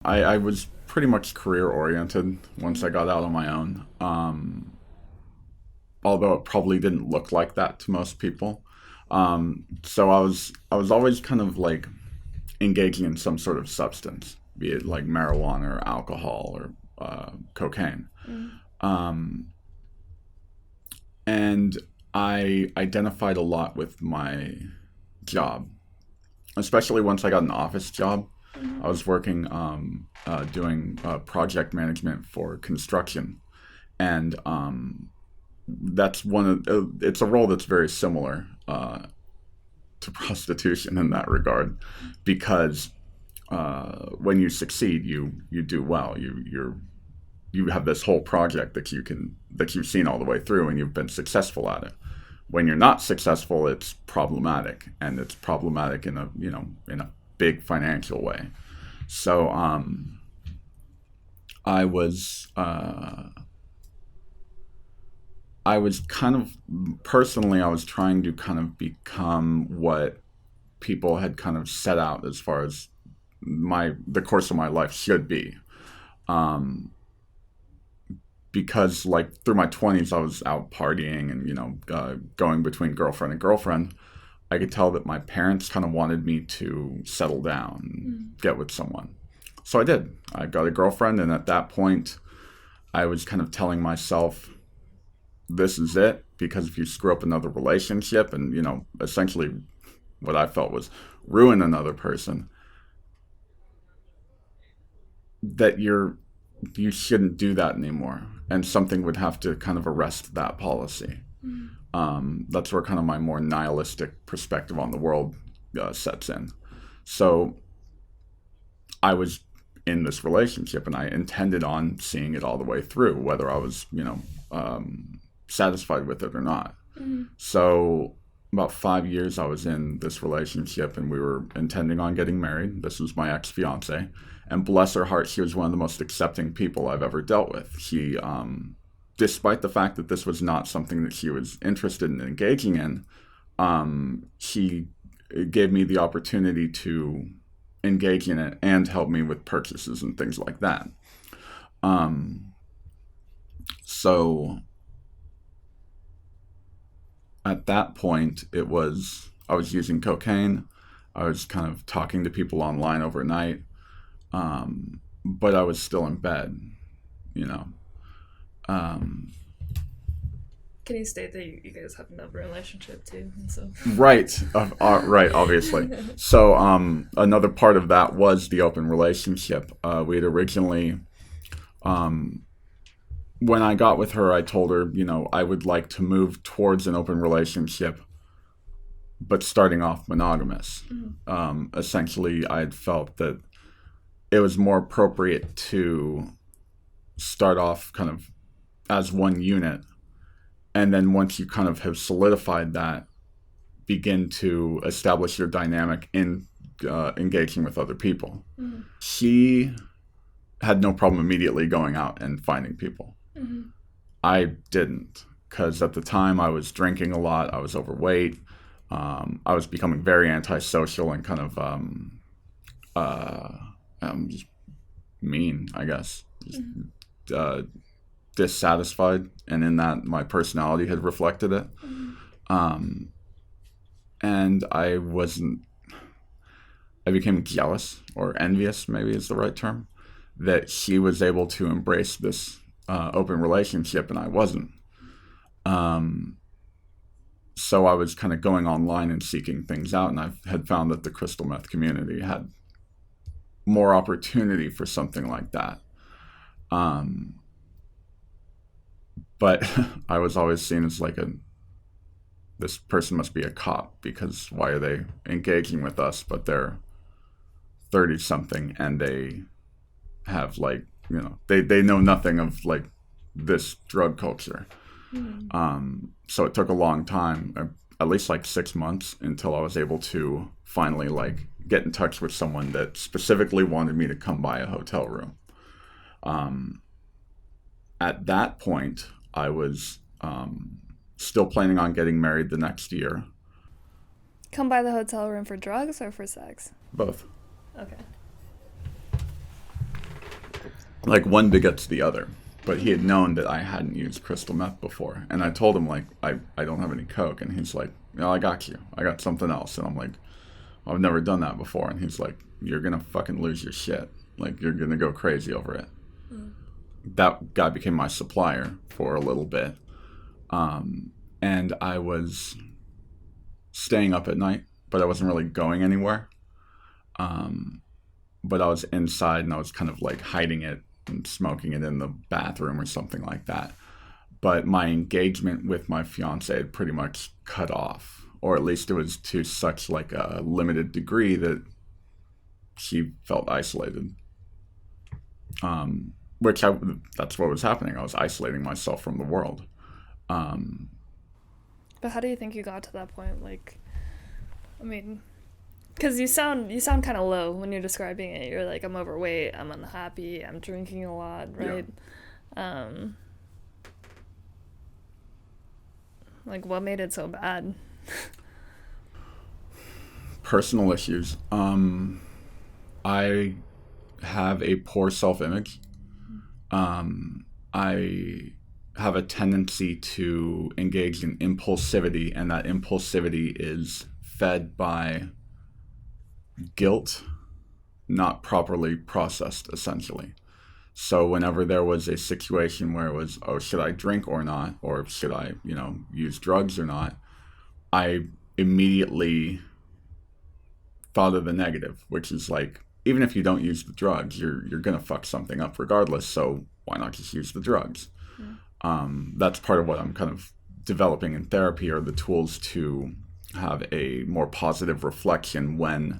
I was pretty much career oriented once I got out on my own. Although it probably didn't look like that to most people. So I was always kind of like engaging in some sort of substance, be it like marijuana or alcohol or cocaine. Mm. Um, and I identified a lot with my job, especially once I got an office job. I Mm. was working doing project management for construction, and that's it's a role that's very similar to prostitution in that regard, because when you succeed, you do well. You have this whole project that you've seen all the way through, and you've been successful at it. When you're not successful, it's problematic, and it's problematic in a big financial way. So I was I was kind of personally, I was trying to kind of become what people had kind of set out as far as the course of my life should be. Um, because like through my 20s, I was out partying and going between girlfriend and girlfriend. I could tell that my parents kind of wanted me to settle down, and Mm. get with someone. So I did. I got a girlfriend, and at that point, I was kind of telling myself, this is it. Because if you screw up another relationship and, essentially what I felt was ruin another person, that you shouldn't do that anymore. And something would have to kind of arrest that policy. Mm. That's where kind of my more nihilistic perspective on the world sets in. So I was in this relationship, and I intended on seeing it all the way through, whether I was, satisfied with it or not. Mm. So about 5 years I was in this relationship, and we were intending on getting married. This was my ex fiance, and bless her heart, she was one of the most accepting people I've ever dealt with. She, despite the fact that this was not something that she was interested in engaging in, she gave me the opportunity to engage in it and help me with purchases and things like that. Um, so at that point, I was using cocaine. I was kind of talking to people online overnight, but I was still in bed, you know. Um, Can you state that you guys have an open relationship too? And so. right, right, obviously. So another part of that was the open relationship. We had originally, um, when I got with her, I told her, I would like to move towards an open relationship, but starting off monogamous. Mm. Essentially, I had felt that it was more appropriate to start off kind of as one unit, and then once you kind of have solidified that, begin to establish your dynamic in engaging with other people. Mm. She had no problem immediately going out and finding people. Mm. I didn't, because at the time I was drinking a lot, I was overweight, I was becoming very antisocial and kind of uh, just mean, I guess. Just, Mm. uh, dissatisfied, and in that my personality had reflected it. Mm. Um, and I became jealous, or envious, maybe is the right term, that she was able to embrace this open relationship and I wasn't. Um, so I was kind of going online and seeking things out, and I had found that the crystal meth community had more opportunity for something like that. Um, but I was always seen as like this person must be a cop, because why are they engaging with us? But they're 30 something, and they have like, they know nothing of like this drug culture. Mm. So it took a long time, at least like 6 months, until I was able to finally like get in touch with someone that specifically wanted me to come by a hotel room. Um, at that point, I was still planning on getting married the next year. Come by the hotel room for drugs or for sex? Both. Okay. like one begets the other. But he had known that I hadn't used crystal meth before. And I told him, like, I don't have any coke. And he's like, no, I got you. I got something else. And I'm like, I've never done that before. And he's like, you're going to fucking lose your shit. Like, you're going to go crazy over it. That guy became my supplier for a little bit. And I was staying up at night, but I wasn't really going anywhere. But I was inside and I was kind of like hiding it and smoking it in the bathroom or something like that. But my engagement with my fiance had pretty much cut off, or at least it was to such like a limited degree that she felt isolated. That's what was happening. I was isolating myself from the world. But how do you think you got to that point? Like, I mean, because you sound kind of low when you're describing it. You're like, I'm overweight, I'm unhappy, I'm drinking a lot, right? Yeah. Like, what made it so bad? Personal issues. I have a poor self-image. I have a tendency to engage in impulsivity, and that impulsivity is fed by guilt not properly processed, essentially. So whenever there was a situation where it was, oh, should I drink or not, or should I, use drugs or not, I immediately thought of the negative, which is like, even if you don't use the drugs, you're gonna fuck something up regardless, so why not just use the drugs? That's part of what I'm kind of developing in therapy, are the tools to have a more positive reflection when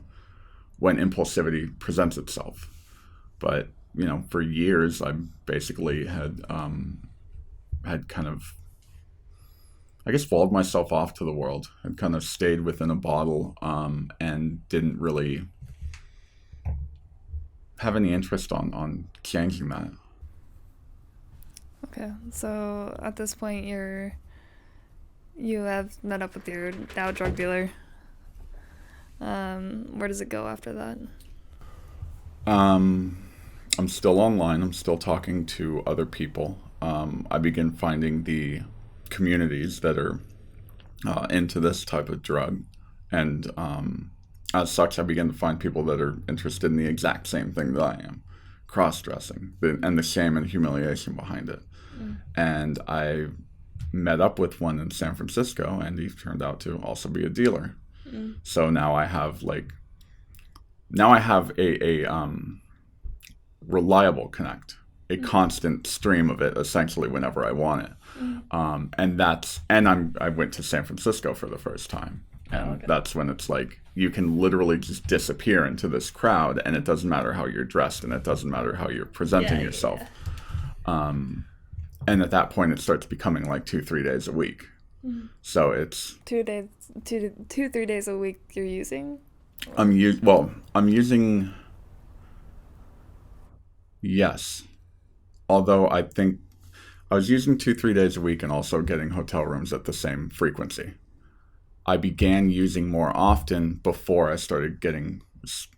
impulsivity presents itself. But for years I basically had kind of, I guess, walled myself off to the world, had kind of stayed within a bottle, and didn't really have any interest on changing that. Okay, so at this point you have met up with your now drug dealer. Where does it go after that? I'm still online. I'm still talking to other people. I begin finding the communities that are into this type of drug. And as such, I begin to find people that are interested in the exact same thing that I am, cross-dressing, and the shame and humiliation behind it. And I met up with one in San Francisco, and he turned out to also be a dealer. So now I have a reliable connect, a constant stream of it, essentially, whenever I want it. And I went to San Francisco for the first time, and that's when it's like you can literally just disappear into this crowd, and it doesn't matter how you're dressed, and it doesn't matter how you're presenting yourself. And at that point, it starts becoming like 2-3 days a week. So it's 3 days a week you're using? I'm using, yes. Although I think I was using 2-3 days a week and also getting hotel rooms at the same frequency. I began using more often before I started getting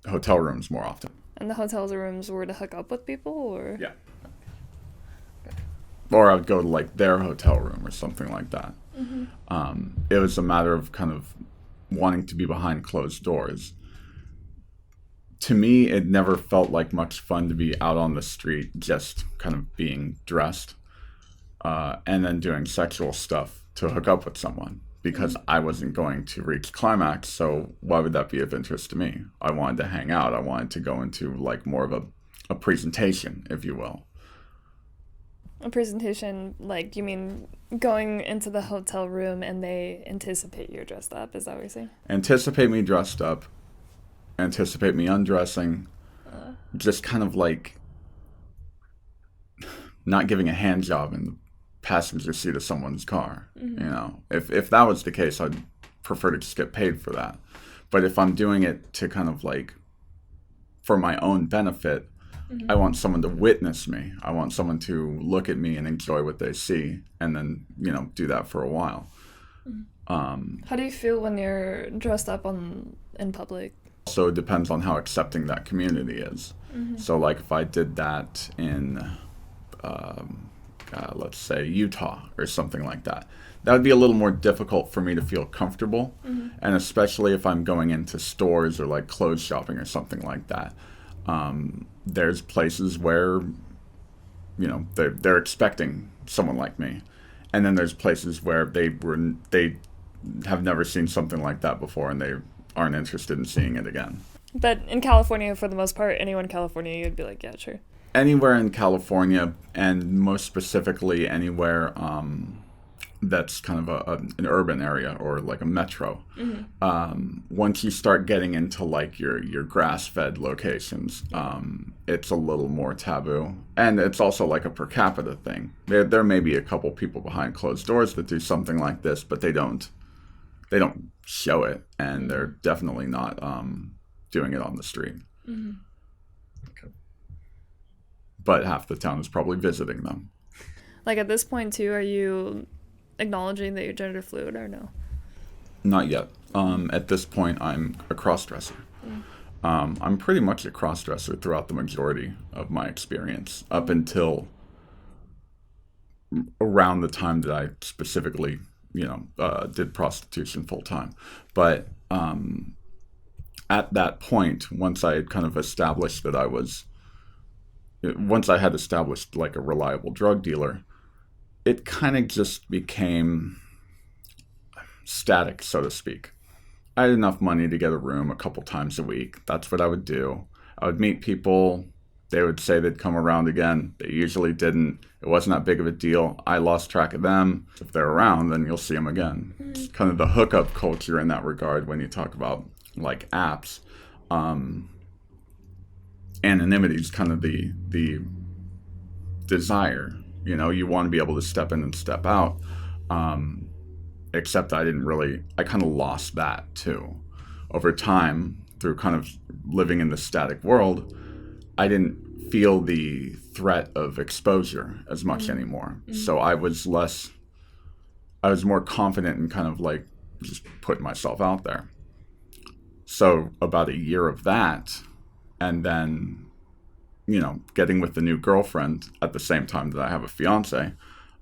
hotel rooms more often. And the hotel rooms were to hook up with people, or? Yeah. Or I would go to like their hotel room or something like that. It was a matter of kind of wanting to be behind closed doors. To me, it never felt like much fun to be out on the street just kind of being dressed and then doing sexual stuff to hook up with someone, because I wasn't going to reach climax, so why would that be of interest to me? I wanted to hang out. I wanted to go into like more of a presentation, if you will. A presentation, like, you mean going into the hotel room and they anticipate you're dressed up? Is that what you're saying? Anticipate me dressed up, anticipate me undressing, just kind of like not giving a hand job in the passenger seat of someone's car. If that was the case, I'd prefer to just get paid for that. But if I'm doing it to kind of like for my own benefit, I want someone to witness me. I want someone to look at me and enjoy what they see, and then, do that for a while. How do you feel when you're dressed up in public? So it depends on how accepting that community is. So like if I did that in, let's say Utah or something like that, that would be a little more difficult for me to feel comfortable. And especially if I'm going into stores or like clothes shopping or something like that. There's places where, they're expecting someone like me. And then there's places where they have never seen something like that before and they aren't interested in seeing it again. But in California, for the most part, anyone in California, you'd be like, yeah, sure. Anywhere in California, and most specifically anywhere that's kind of an urban area or like a metro. Once you start getting into like your grass-fed locations, it's a little more taboo, and it's also like a per capita thing. There may be a couple people behind closed doors that do something like this, but they don't show it, and they're definitely not doing it on the street. Okay. But half the town is probably visiting them. Like at this point too, are you acknowledging that you're gender fluid or no? Not yet. At this point, I'm a cross-dresser. I'm pretty much a cross-dresser throughout the majority of my experience, up until around the time that I specifically, did prostitution full-time. But at that point, once I had kind of established that once I had established like a reliable drug dealer, it kind of just became static, so to speak. I had enough money to get a room a couple times a week. That's what I would do. I would meet people. They would say they'd come around again. They usually didn't. It wasn't that big of a deal. I lost track of them. If they're around, then you'll see them again. It's kind of the hookup culture in that regard when you talk about like apps. Anonymity is kind of the desire. You want to be able to step in and step out. Except I kind of lost that too. Over time, through kind of living in the static world, I didn't feel the threat of exposure as much anymore. So I was more confident in kind of like just putting myself out there. So about a year of that, and then, getting with the new girlfriend at the same time that I have a fiance,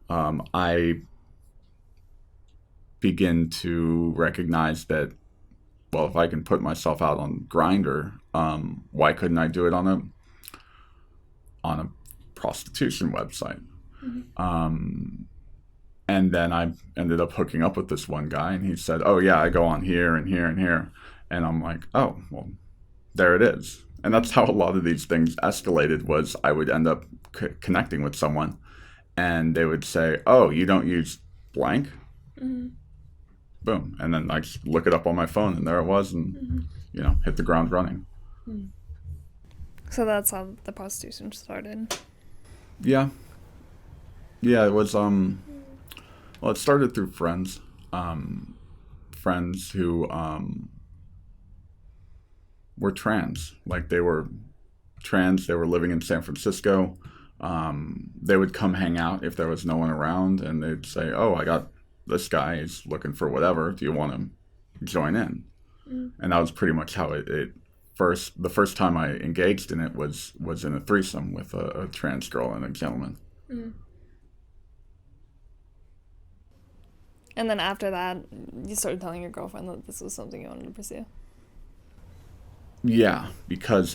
I begin to recognize that, well, if I can put myself out on Grindr, why couldn't I do it on a prostitution website? And then I ended up hooking up with this one guy, and he said, oh yeah, I go on here and here and here. And I'm like, oh, well, there it is. And that's how a lot of these things escalated, was I would end up connecting with someone, and they would say, oh, you don't use blank? Boom. And then I just look it up on my phone, and there it was, and, hit the ground running. So that's how the prostitution started. Yeah. Yeah, it was, well, it started through friends. Friends who were trans. Like, they were trans, they were living in San Francisco. They would come hang out if there was no one around, and they'd say, oh, I got this guy, he's looking for whatever, do you want to join in? And that was pretty much how the first time I engaged in it was in a threesome with a trans girl and a gentleman. And then after that, you started telling your girlfriend that this was something you wanted to pursue. Yeah, because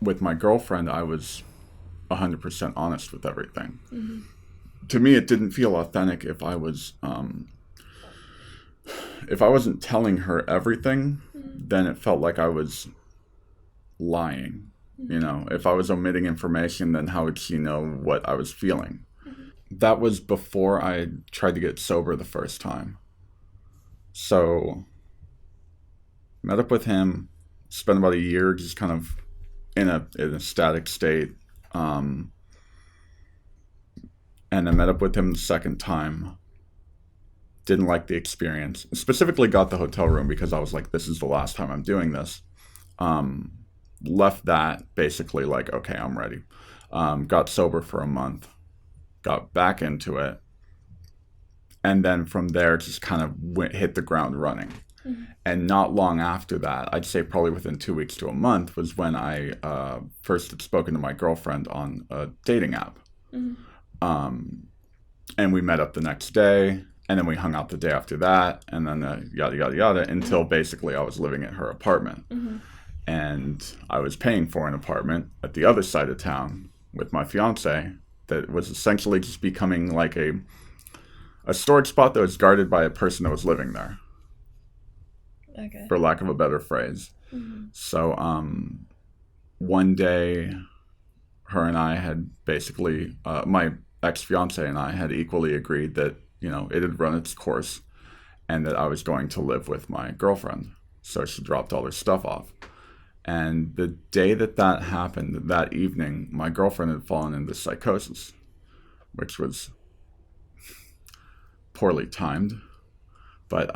with my girlfriend, I was 100% honest with everything. To me, it didn't feel authentic if I wasn't telling her everything. Then it felt like I was lying. If I was omitting information, then how would she know what I was feeling? That was before I tried to get sober the first time. So, met up with him, spent about a year just kind of in a static state. And I met up with him the second time. Didn't like the experience. Specifically got the hotel room because I was like, this is the last time I'm doing this. Left that basically like, okay, I'm ready. Got sober for a month. Got back into it. And then from there, just kind of hit the ground running. And not long after that, I'd say probably within 2 weeks to a month, was when I first had spoken to my girlfriend on a dating app. And we met up the next day, and then we hung out the day after that, and then yada, yada, yada, until basically I was living at her apartment. And I was paying for an apartment at the other side of town with my fiance that was essentially just becoming like a storage spot that was guarded by a person that was living there. Okay. For lack of a better phrase. So one day, her and I had basically, my ex-fiance and I had equally agreed that, it had run its course and that I was going to live with my girlfriend. So she dropped all her stuff off. And the day that happened, that evening, my girlfriend had fallen into psychosis, which was poorly timed. But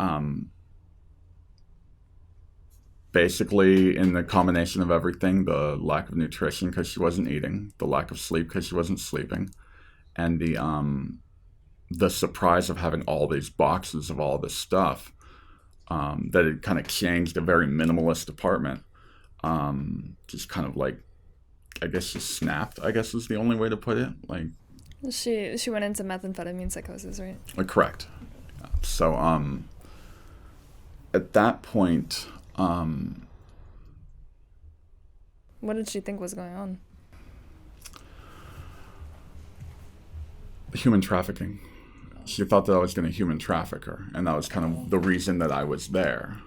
basically, in the combination of everything, the lack of nutrition because she wasn't eating, the lack of sleep because she wasn't sleeping, and the surprise of having all these boxes of all this stuff that had kind of changed a very minimalist apartment. Just kind of like, I guess she snapped, I guess is the only way to put it. Like, she went into methamphetamine psychosis, right? Correct. So at that point, what did she think was going on? Human trafficking. She thought that I was going to human traffic her, and that was kind of the reason that I was there.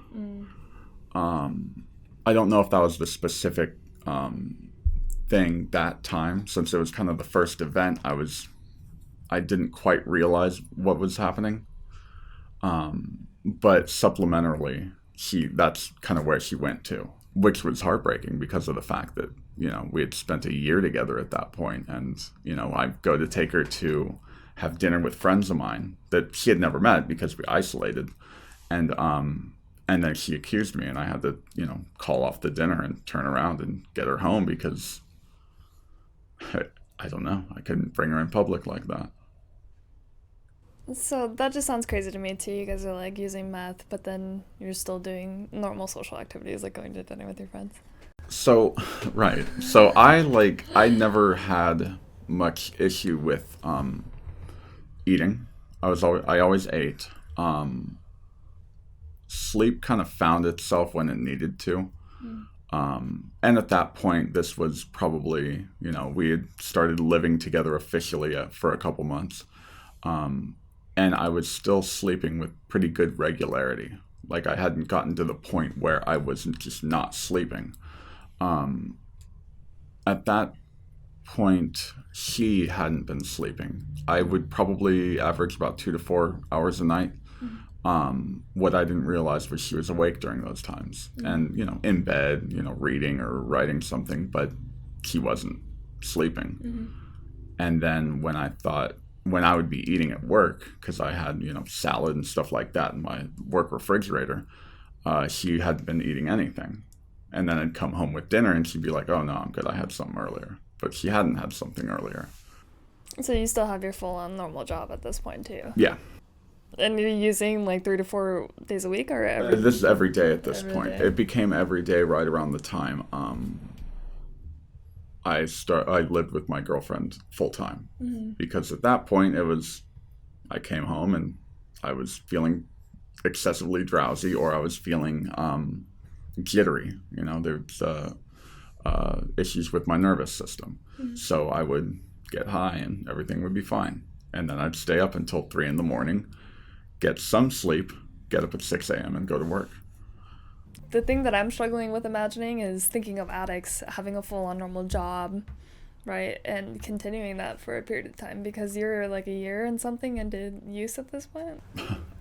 I don't know if that was the specific thing that time, since it was kind of the first event. I didn't quite realize what was happening. But supplementarily, that's kind of where she went to, which was heartbreaking because of the fact that, we had spent a year together at that point, and, I'd go to take her to have dinner with friends of mine that she had never met because we isolated. And then she accused me, and I had to, call off the dinner and turn around and get her home because I don't know, I couldn't bring her in public like that. So that just sounds crazy to me too. You guys are like using meth, but then you're still doing normal social activities like going to dinner with your friends. So, right. So I never had much issue with eating. I always ate. Sleep kind of found itself when it needed to. And at that point, this was probably, we had started living together officially for a couple months. And I was still sleeping with pretty good regularity. Like, I hadn't gotten to the point where I was just not sleeping. At that point, she hadn't been sleeping. I would probably average about 2 to 4 hours a night. What I didn't realize was she was awake during those times and, in bed, reading or writing something, but she wasn't sleeping. And then when I would be eating at work, because I had, salad and stuff like that in my work refrigerator, she hadn't been eating anything. And then I'd come home with dinner and she'd be like, oh, no, I'm good. I had something earlier. But she hadn't had something earlier. So you still have your full-on normal job at this point, too? Yeah. And you're using like 3 to 4 days a week, or this is every day at this point. Day. It became every day right around the time I lived with my girlfriend full time. Because at that point I came home and I was feeling excessively drowsy, or I was feeling jittery. There's issues with my nervous system. So I would get high and everything would be fine. And then I'd stay up until 3 a.m, get some sleep, get up at 6 a.m. and go to work. The thing that I'm struggling with imagining is thinking of addicts having a full-on normal job, right? And continuing that for a period of time, because you're like a year and something into use at this point.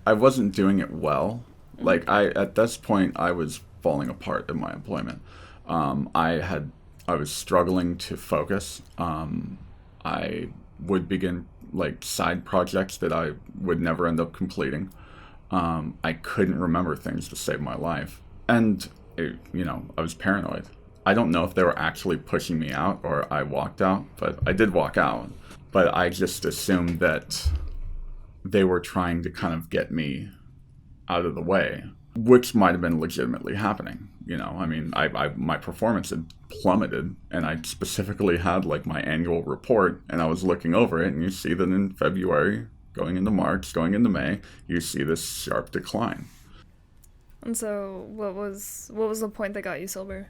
I wasn't doing it well. Like, at this point, I was falling apart in my employment. I was struggling to focus. I would begin like side projects that I would never end up completing. I couldn't remember things to save my life. And, I was paranoid. I don't know if they were actually pushing me out or I walked out, but I did walk out. But I just assumed that they were trying to kind of get me out of the way. which might have been legitimately happening. I mean, my performance had plummeted, and I specifically had like my annual report, and I was looking over it, and you see that in February, going into March, going into May, you see this sharp decline. And so, what was the point that got you sober?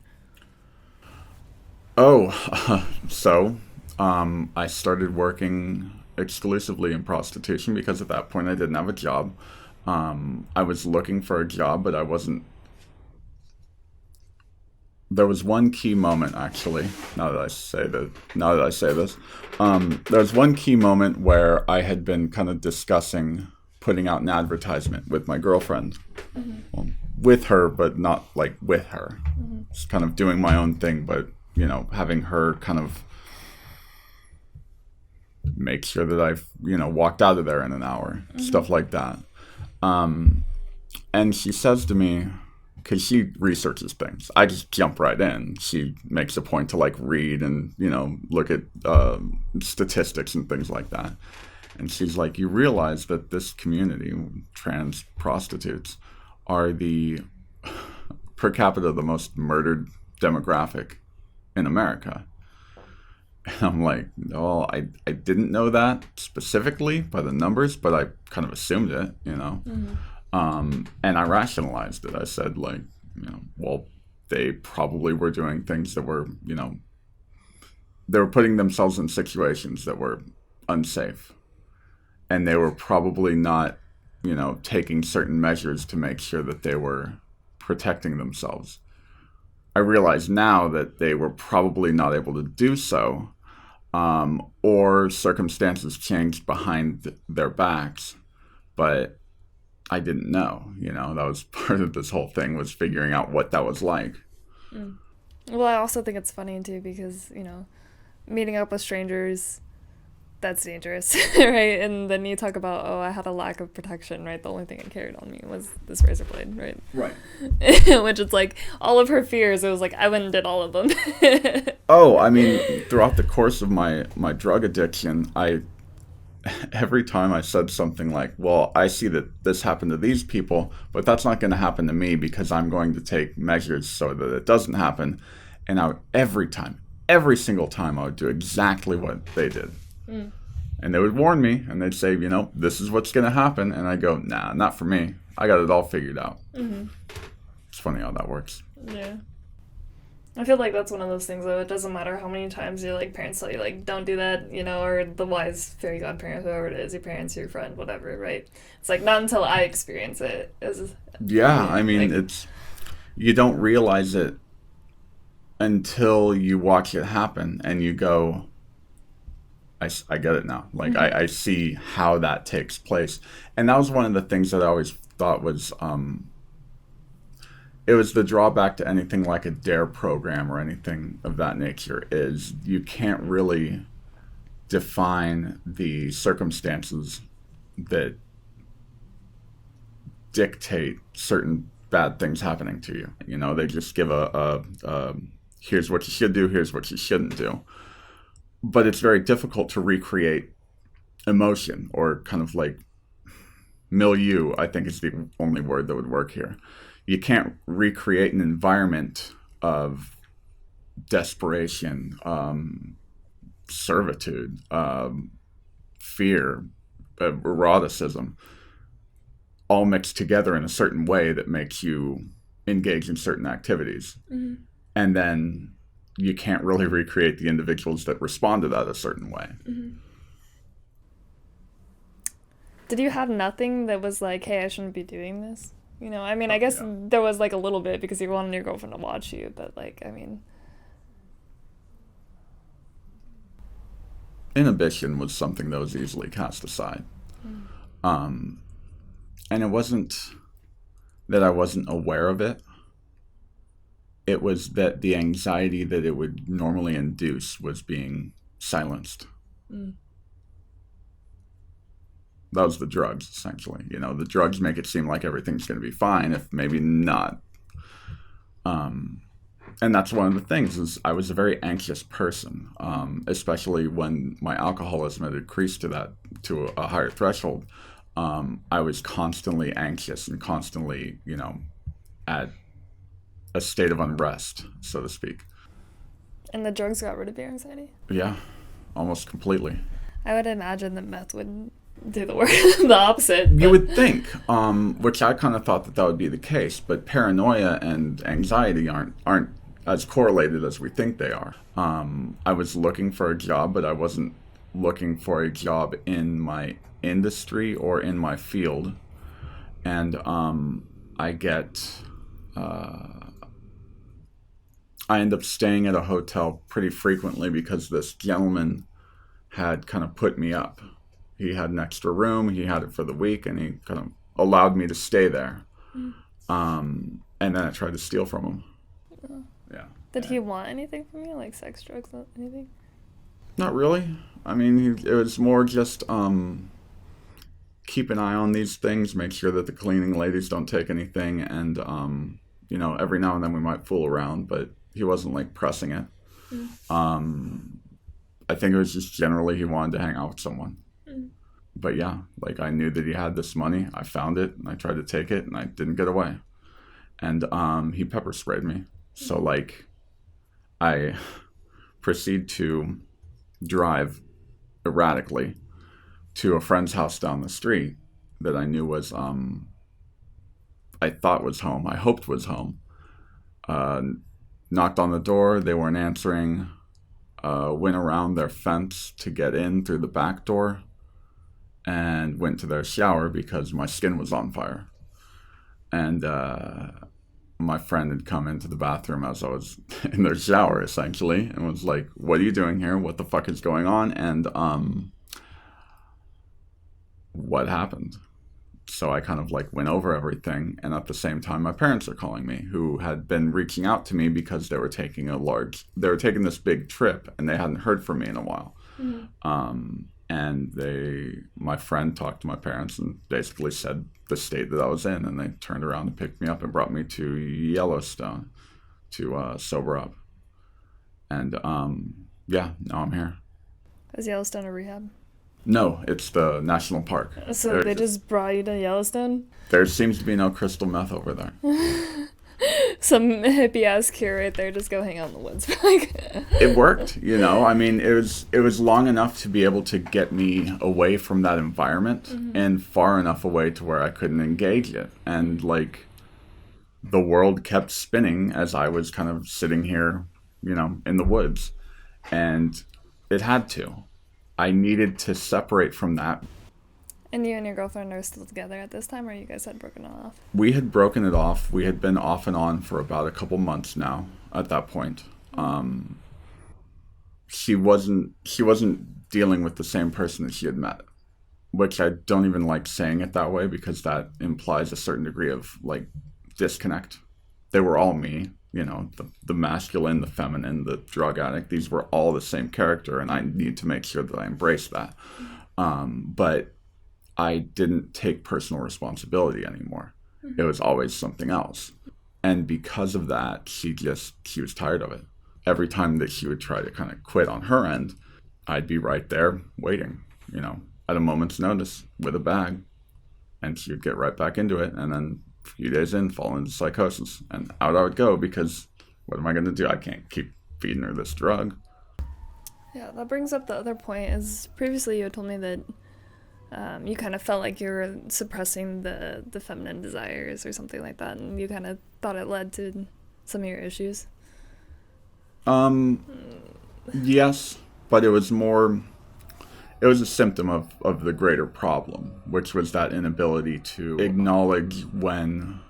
Oh, so I started working exclusively in prostitution because at that point I didn't have a job. I was looking for a job, but I wasn't. There was one key moment, actually. Now that I say this, there was one key moment where I had been kind of discussing putting out an advertisement with my girlfriend, well, with her, but not like with her. Just kind of doing my own thing, but having her kind of make sure that I've walked out of there in an hour, stuff like that. And she says to me, because she researches things, I just jump right in. She makes a point to like read and look at statistics and things like that. And she's like, you realize that this community, trans prostitutes, are the per capita the most murdered demographic in America. And I'm like, no, I didn't know that specifically by the numbers, but I kind of assumed it, and I rationalized it. I said, like, well, they probably were doing things that were, they were putting themselves in situations that were unsafe. And they were probably not, taking certain measures to make sure that they were protecting themselves. I realize now that they were probably not able to do so, or circumstances changed behind their backs, but I didn't know. That was part of this whole thing, was figuring out what that was like. Well, I also think it's funny too because meeting up with strangers, that's dangerous, right? And then you talk about, oh, I had a lack of protection, right? The only thing I carried on me was this razor blade, right? Right. Which is like all of her fears. It was like I went and did all of them. Oh, I mean, throughout the course of my drug addiction, every time I said something like, well, I see that this happened to these people, but that's not going to happen to me because I'm going to take measures so that it doesn't happen. And every single time, I would do exactly what they did. And they would warn me, and they'd say, this is what's going to happen. And I go, nah, not for me. I got it all figured out. It's funny how that works. Yeah. I feel like that's one of those things, though. It doesn't matter how many times your parents tell you, don't do that, or the wise fairy godparent, whoever it is, your parents, your friend, whatever, right? It's not until I experience it. I mean, you don't realize it until you watch it happen, and you go, I get it now. I see how that takes place. And that was one of the things that I always thought was, it was the drawback to anything like a DARE program or anything of that nature, is you can't really define the circumstances that dictate certain bad things happening to you. They just give a here's what you should do, here's what you shouldn't do. But it's very difficult to recreate emotion, or kind of like milieu, I think is the only word that would work here. You can't recreate an environment of desperation, servitude, fear, eroticism, all mixed together in a certain way that makes you engage in certain activities. And then you can't really recreate the individuals that respond to that a certain way. Did you have nothing that was like, hey, I shouldn't be doing this? I mean, I guess there was a little bit because you wanted your girlfriend to watch you, but I mean. Inhibition was something that was easily cast aside. And it wasn't that I wasn't aware of it. It was that the anxiety that it would normally induce was being silenced. That was the drugs, essentially. The drugs make it seem like everything's going to be fine, if maybe not. And that's one of the things, is I was a very anxious person, especially when my alcoholism had increased to a higher threshold. I was constantly anxious and constantly, at a state of unrest, so to speak. And the drugs got rid of your anxiety? Yeah, almost completely. I would imagine that meth would do the work, the opposite. You would think, which I kind of thought that would be the case, but paranoia and anxiety aren't as correlated as we think they are. I was looking for a job, but I wasn't looking for a job in my industry or in my field, and I end up staying at a hotel pretty frequently because this gentleman had kind of put me up. He had an extra room, he had it for the week, and he kind of allowed me to stay there. And then I tried to steal from him. Yeah. Did he want anything from you, like sex, drugs, anything? Not really. I mean, it was more just keep an eye on these things, make sure that the cleaning ladies don't take anything, and every now and then we might fool around, but he wasn't like pressing it. I think it was just generally he wanted to hang out with someone. But yeah, like I knew that he had this money. I found it and I tried to take it and I didn't get away. And he pepper sprayed me. So like I proceed to drive erratically to a friend's house down the street that I knew was I thought was home. I hoped was home. Knocked on the door, they weren't answering. Went around their fence to get in through the back door and went to their shower because my skin was on fire. And my friend had come into the bathroom as I was in their shower, essentially, and was like, "What are you doing here? What the fuck is going on?" And what happened? So I kind of like went over everything, and at the same time my parents are calling me, who had been reaching out to me because they were taking this big trip and they hadn't heard from me in a while. And my friend talked to my parents and basically said the state that I was in, and they turned around and picked me up and brought me to Yellowstone to sober up. And now I'm here. Is Yellowstone a rehab? No, it's the national park. So they just brought you to Yellowstone? There seems to be no crystal meth over there. Some hippie ass cure right there. Just go hang out in the woods. It worked, I mean, it was long enough to be able to get me away from that environment and far enough away to where I couldn't engage it. And like the world kept spinning as I was kind of sitting here, in the woods, and it had to. I needed to separate from that. And you and your girlfriend are still together at this time, or you guys had broken it off? We had broken it off. We had been off and on for about a couple months now at that point. She wasn't dealing with the same person that she had met, which I don't even like saying it that way because that implies a certain degree of like disconnect. They were all me. The masculine, the feminine, the drug addict, these were all the same character, and I need to make sure that I embrace that. But I didn't take personal responsibility anymore. It was always something else. And because of that, she was tired of it. Every time that she would try to kind of quit on her end, I'd be right there waiting, at a moment's notice with a bag. And she would get right back into it, and then a few days in, fall into psychosis, and out I would go because what am I going to do? I can't keep feeding her this drug. Yeah, that brings up the other point. Is previously you had told me that you kind of felt like you were suppressing the feminine desires or something like that, and you kind of thought it led to some of your issues. Yes, but it was a symptom of the greater problem, which was that inability to acknowledge when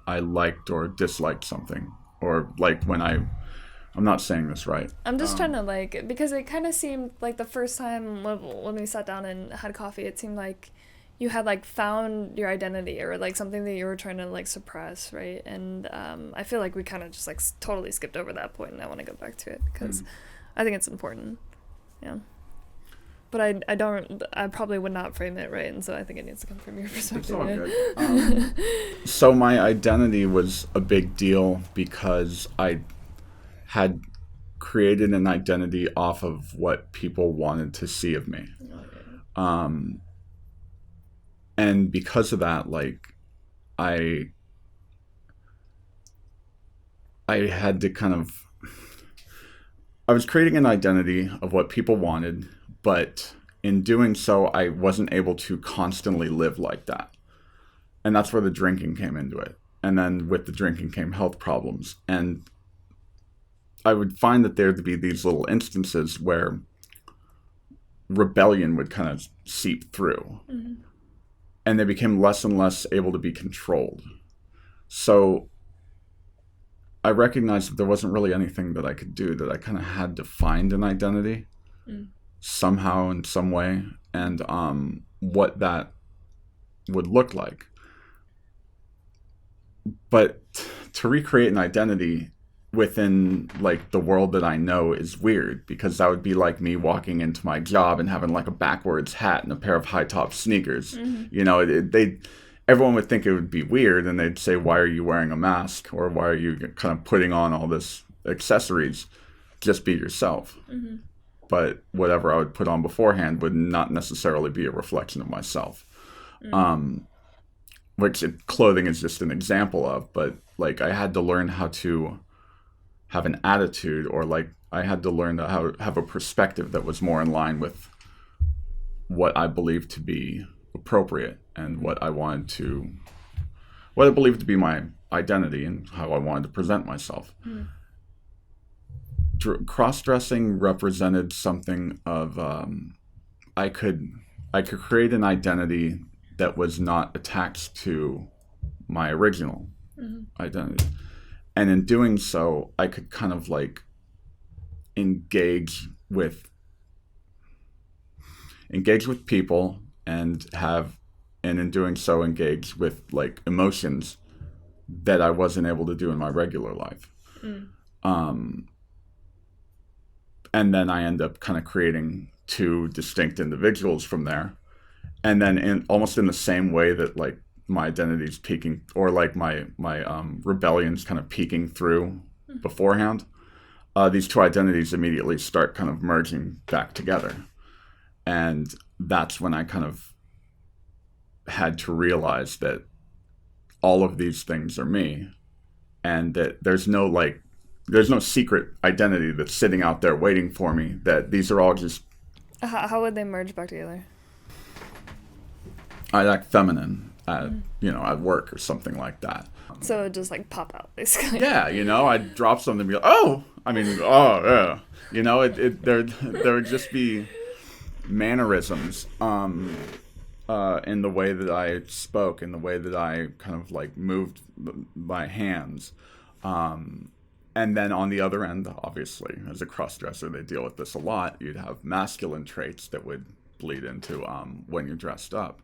I liked or disliked something, or like when I'm not saying this right. I'm just trying to because it kind of seemed like the first time when we sat down and had coffee, it seemed like you had found your identity or something that you were trying to suppress, right? And I feel like we kind of just totally skipped over that point, and I want to go back to it because I think it's important. Yeah. But I probably would not frame it right, and so I think it needs to come from your perspective. It's all good. So my identity was a big deal because I had created an identity off of what people wanted to see of me. And because of that, like, I I had to kind of, I was creating an identity of what people wanted, but in doing so, I wasn't able to constantly live like that. And that's where the drinking came into it. And then with the drinking came health problems. And I would find that there'd be these little instances where rebellion would kind of seep through. Mm-hmm. And they became less and less able to be controlled. So I recognized that there wasn't really anything that I could do, that I kind of had to find an identity somehow, in some way, and what that would look like. But to recreate an identity within like the world that I know is weird, because that would be like me walking into my job and having like a backwards hat and a pair of high top sneakers. You know, everyone would think it would be weird, and they'd say, "Why are you wearing a mask?" or "Why are you kind of putting on all this accessories?" Just be yourself. But whatever I would put on beforehand would not necessarily be a reflection of myself. Which clothing is just an example of, but like I had to learn how to have an attitude, or like I had to learn how to have a perspective that was more in line with what I believed to be appropriate, and what I believed to be my identity and how I wanted to present myself. Cross-dressing represented something of I could create an identity that was not attached to my original identity. And in doing so, I could kind of like engage with people, and in doing so engage with like emotions that I wasn't able to do in my regular life. And then I end up kind of creating two distinct individuals from there. And then almost in the same way that like my identity's peeking, or like my rebellion's kind of peeking through beforehand, these two identities immediately start kind of merging back together. And that's when I kind of had to realize that all of these things are me, and that there's no secret identity that's sitting out there waiting for me, that these are all just... How would they merge back together? I act feminine at work or something like that. So it would just like pop out, basically. Yeah, I'd drop something and be like, oh yeah. There would just be mannerisms in the way that I spoke, in the way that I kind of like moved my hands. And then on the other end, obviously, as a cross-dresser, they deal with this a lot. You'd have masculine traits that would bleed into when you're dressed up.